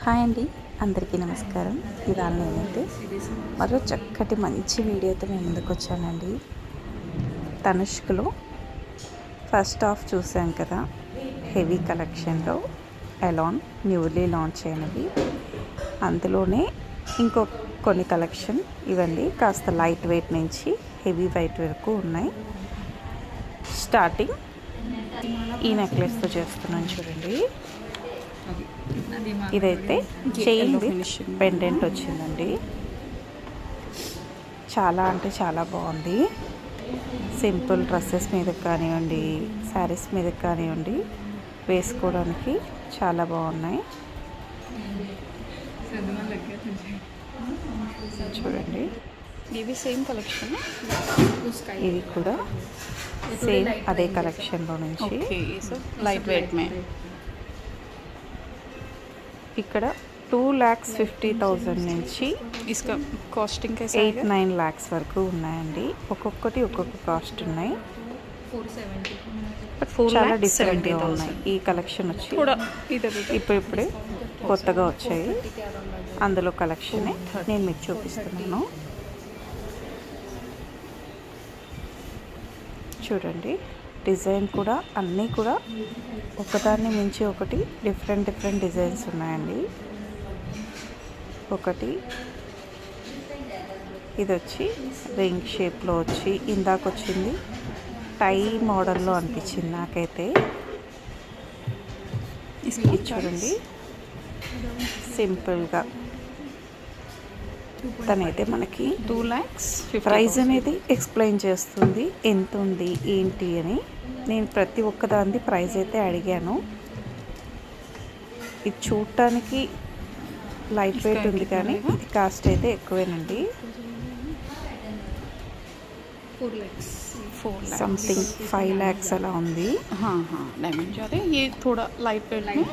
Hi అండి, అందరికీ నమస్కారం. ఇవాళ నేనైతే మరో చక్కటి మంచి వీడియోతో మేము ముందుకు వచ్చానండి. తనుష్కలో ఫస్ట్ హాఫ్ చూసాం కదా, హెవీ కలెక్షన్లో ఎలాన్ న్యూలీ లాంచ్ అయినవి. అందులోనే ఇంకో కొన్ని కలెక్షన్ ఇవ్వండి, కాస్త లైట్ వెయిట్ నుంచి హెవీ వెయిట్ వరకు ఉన్నాయి. స్టార్టింగ్ ఈ నెక్లెస్తో చేస్తున్నాను చూడండి. ఇదైతే చైన్ విత్ పెండెంట్ వచ్చిందండి. చాలా అంటే చాలా బాగుంది. సింపుల్ డ్రెస్సెస్ మీద కానివ్వండి, శారీస్ మీద కానివ్వండి, వేసుకోవడానికి చాలా బాగున్నాయి. చూడండి, ఇవి సేమ్ కలెక్షన్, ఇవి కూడా సేమ్ అదే కలెక్షన్లో నుంచి లైట్ వెయిట్ మే. ఇక్కడ 2,50,000 నుంచి इसका कॉस्टिंग कैसा 8-9 lakhs వరకు ఉన్నాయండి. ఒక్కొక్కటి ఒక్కొక్క కాస్ట్ ఉన్నాయి. చాలా డిఫరెంట్గా ఉన్నాయి. ఈ కలెక్షన్ వచ్చి ఇప్పుడిప్పుడే కొత్తగా వచ్చాయి. అందులో కలెక్షనే నేను మీకు చూపిస్తున్నాను. చూడండి, డిజైన్ కూడా అన్నీ కూడా ఒకదాన్ని మించి ఒకటి డిఫరెంట్ డిజైన్స్ ఉన్నాయండి. ఒకటి ఇది వచ్చి రింగ్ షేప్లో వచ్చి ఇందాక వచ్చింది టై మోడల్లో అనిపించింది నాకైతే. ఇది చూడండి, సింపుల్గా తనైతే మనకి 2 lakhs ప్రైస్ అనేది ఎక్స్ప్లెయిన్ చేస్తుంది, ఎంత ఉంది ఏంటి అని. నేను ప్రతి ఒక్కదాని ప్రైస్ అయితే అడిగాను. ఇది చూడటానికి లైట్ వెయిట్ ఉంది కానీ ఇది కాస్ట్ అయితే ఎక్కువేనండి. 4 lakhs సంథింగ్ 5 lakhs అలా ఉంది. डायमंड जा रहे हैं ये थोड़ा लाइट वेट में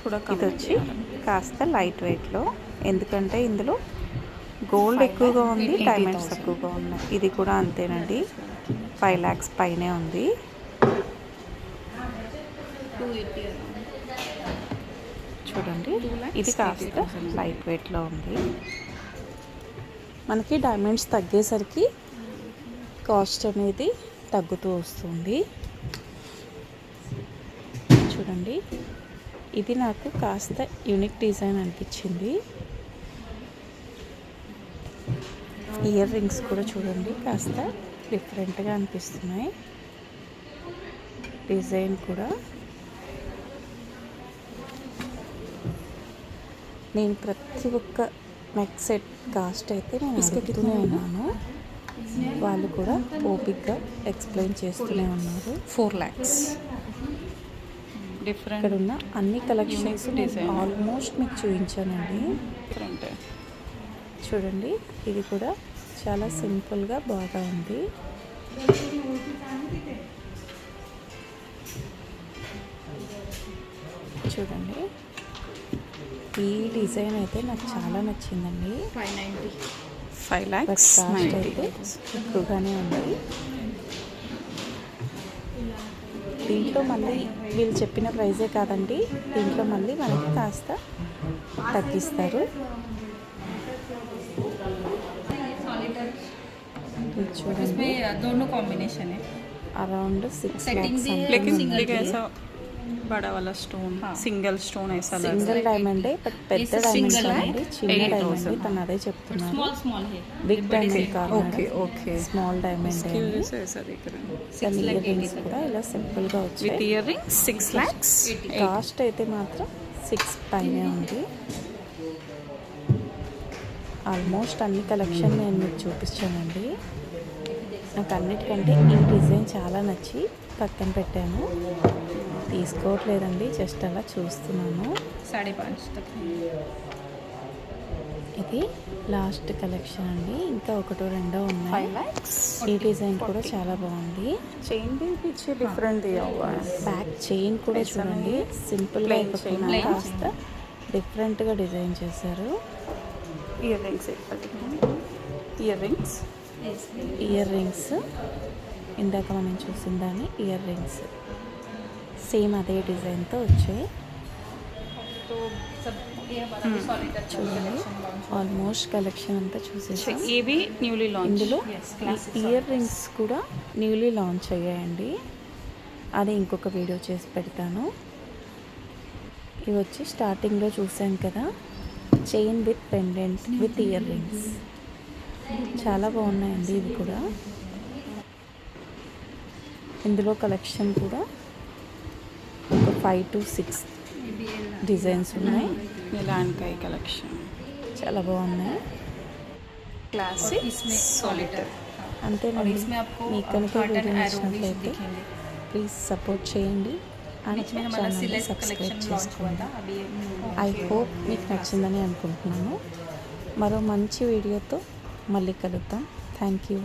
थोड़ा कम. ఇది వచ్చి కాస్త లైట్ వెయిట్లో, ఎందుకంటే ఇందులో గోల్డ్ ఎక్కువగా ఉంది, డైమండ్స్ తక్కువగా ఉన్నాయి. ఇది కూడా అంతేనండి, 5 lakhs పైనే ఉంది. 280 చూడండి, ఇది కాస్త లైట్ వెయిట్లో ఉంది. మనకి డైమండ్స్ తగ్గేసరికి కాస్ట్ అనేది తగ్గుతూ వస్తుంది. చూడండి, ఇది నాకు కాస్త యూనిక్ డిజైన్ అనిపించింది. ఇయర్ రింగ్స్ కూడా చూడండి, కాస్త డిఫరెంట్గా అనిపిస్తున్నాయి. డిజైన్ కూడా నేను ప్రతి ఒక్క నెక్ సెట్ కాస్ట్ అయితే నేను అడుగుతూనే ఉన్నాను. వాళ్ళు కూడా ఓపిక్గా ఎక్స్ప్లెయిన్ చేస్తూనే ఉన్నారు. 4 lakhs ఇక్కడ ఉన్న అన్ని కలెక్షన్స్ ఆల్మోస్ట్ మీకు చూపించానండి. డిఫరెంట్. చూడండి, ఇది కూడా చాలా సింపుల్గా బాగా ఉంది. చూడండి, ఈ డిజైన్ అయితే నాకు చాలా నచ్చిందండి. 5 lakhs కాస్ట్ అయితే ఎక్కువగానే ఉంది. దీంట్లో మళ్ళీ వీళ్ళు చెప్పిన ప్రైజే కాదండి, దీంట్లో మళ్ళీ మనకి కాస్త తగ్గిస్తారు. చూడండి, दोनों कॉम्बिनेशन है. Around 6 lakhs. लेकिन ऐसा बड़ा वाला स्टोन, सिंगल स्टोन ऐसा సింగిల్ డైమండే, బట్ పెద్ద డైమండ్ కాదండి, చిన్న డైమండ్. తను అదే చెప్తున్నారు, బిగ్ డైమండ్ కాదు, స్మాల్ డైమండ్. ऐसा देख रहे हैं. దాని ఇయర్ రింగ్స్ కూడా ఇలా సింపుల్గా विथ వచ్చాయి. Ear rings 6 lakhs. కాస్ట్ అయితే మాత్రం 6 పైనే ఉంది. ఆల్మోస్ట్ అన్ని కలెక్షన్ నేను మీకు చూపించానండి. నాకు అన్నిటికంటే ఈ డిజైన్ చాలా నచ్చి పక్కన పెట్టాను, తీసుకోవట్లేదండి, జస్ట్ అలా చూస్తున్నాను. 5.5 तक. ఇది లాస్ట్ కలెక్షన్ అండి, ఇంకా ఒకటో రెండో ఉన్నాయి. 5 lakhs. ఈ డిజైన్ కూడా చాలా బాగుంది. चेन भी पीछे डिफरेंट दिया हुआ है. బ్యాక్ చైన్ కూడా చూడండి, సింపుల్గా ఇవ్వకుండా కాస్త డిఫరెంట్గా డిజైన్ చేశారు. Ear rings ear rings ear rings ఇందాక మనం చూసిన దాన్ని ఇయర్ రింగ్స్ సేమ్ అదే డిజైన్తో వచ్చాయి. तो सब ये हमारा भी सॉलिटर कलेक्शन लॉन्च हुआ ఆల్మోస్ట్ కలెక్షన్ అంతా సో చూసేసాం. ఇవి న్యూలీ లాంచ్. ఇందులో Yes, classic ఇయర్ రింగ్స్ కూడా న్యూలీ లాంచ్ అయ్యాయండి. అది ఇంకొక వీడియో చేసి పెడతాను. ఇవి వచ్చి స్టార్టింగ్లో చూసాం కదా, chain with pendant with ear rings. చాలా బాగున్నాయండి ఇవి కూడా. ఇందులో కలెక్షన్ కూడా ఒక 5 to 6 డిజైన్స్ ఉన్నాయి. ఇలాంటి కలెక్షన్ చాలా బాగున్నాయి. క్లాసిక్ इसमें सॉलिटर అంతేనండి. इसमें आपको మీకు కనుక हार्ट వీడియో एंड एरो भी నచ్చినట్లయితే दिखेंगे. ప్లీజ్ సపోర్ట్ చేయండి అండ్ बीच में हमारा ఛానల్ని सिलेक्ट సబ్స్క్రైబ్ कलेक्शन लॉन्च हुआ చేసుకోండి. था अभी ఐ హోప్ మీకు నచ్చిందని అనుకుంటున్నాను. మరో మంచి వీడియోతో మళ్ళీ కలుద్దాం. Thank you.